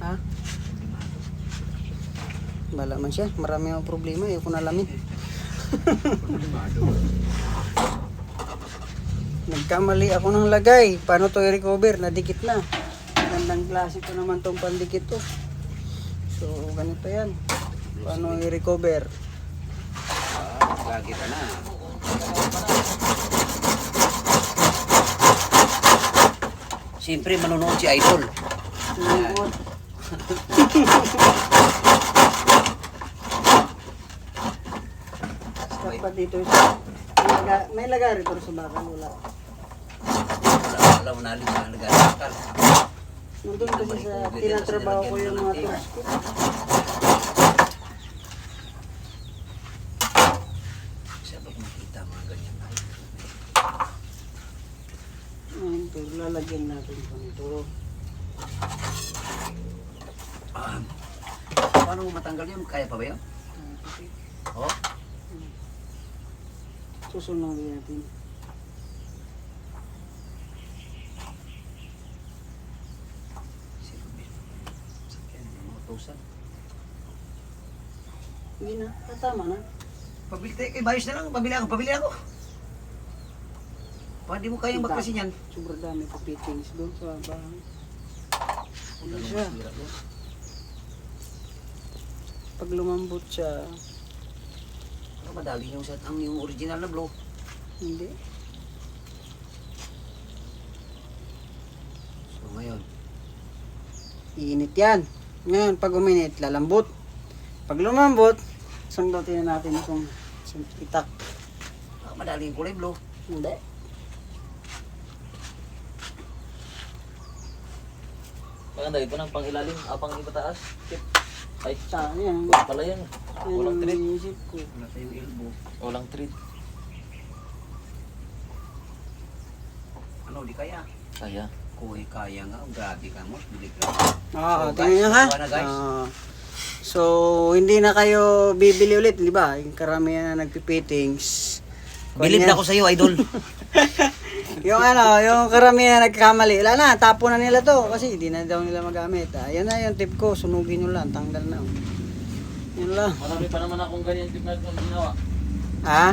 Ha? Bala man siya. Marami ang problema. Ayaw ko nalamin. Nagkamali ako ng lagay. Paano to i-recover? Nadikit na. Gandang klase ko naman tong pandikit to. So, ganito yan. Paano i-recover? Lagi ka na. Siyempre, manonood si Idol. Lingkod. Stop pa dito. May lagari pero sa bakal. Wala. Wala mo nalit sa nag-aakal. Nandun kasi sa tinatrabaho ko yung mga tools ko. Siya ba makita mga ganyan? Ayun, pero lalagyan natin ito nito. Paano mo matanggal yun? Kaya pa ba yun? Oh? Susunodin natin. Hindi na, tama na. Pabili tayo kay Bayos na lang. Pabili ako. Pwede mo kayang magkasin yan. Sobrang dami ko fittings doon sa bahay. Ano siya? Pag lumambot siya, Madali yung set ang yung original na blow. hindi. So ngayon, Iinit yan. Ngayon, pag uminit, lalambot. Pag lumambot, sundutin na natin itong itak. madali yung kulay blow. Hindi. Maganda ito ng pangilalim, pang ibataas. Ay, Sayang. pala yan. Yan Walang ang thread. iniisip ko. Wala tayong elbow. Walang thread. Ano, di kaya? Kaya. Kuhay kaya nga. Grabe ka mo. Bilig ka. Ah, So, tingnan nyo ha. gawa na, guys. So, hindi na kayo bibili ulit, di ba? Yung karamihan na nagpipittings. Bilib na ako sa'yo, Idol. Yung yung karamihan na nagkamali, wala na, tapo na nila to kasi hindi na daw nila magamit. Yan na yung tip ko, sunugin nyo lang, tanggal na. Yun lang. Marami pa naman akong ganyan tip na ginawa. Ha?